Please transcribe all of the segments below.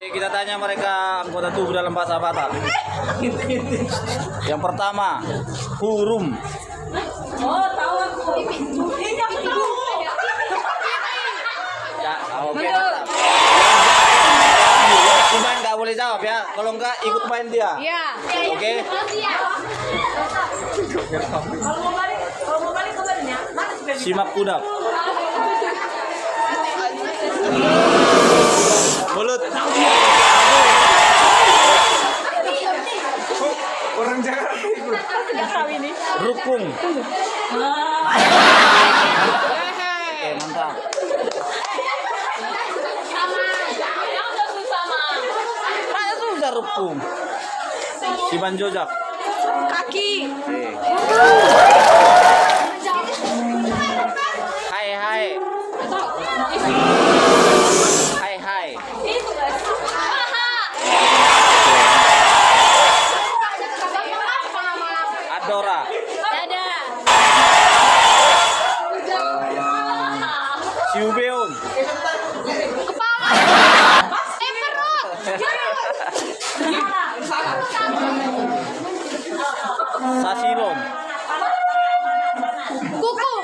Kita tanya mereka anggota tubuh dalam bahasa Batak. Yang pertama, hurum. Oh, tahu aku. Ya, oke. Main nggak boleh jawab ya. Kalau nggak ikut main dia. Iya. Oke. Kalau mau balik kabarnya, mana sih? Simak kuda. Mulut. Orang Jakarta ikut. ini. Rukung. Oke, mantap. Mana susah rukung. Siman jojak. Kaki. Hai hai. Hai hai. Adora. Dada. Siubeon. Sasilon. Kuku.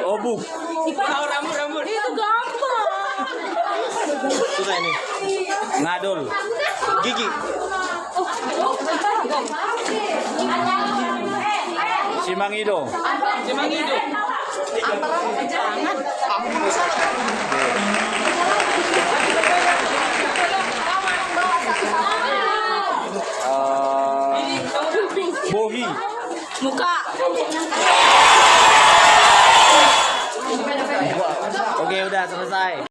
Obuk. Rambut. Itu gampang. Susah ini. Ngadol. Gigi. Simangido. Bohi. Muka. Oke, udah selesai.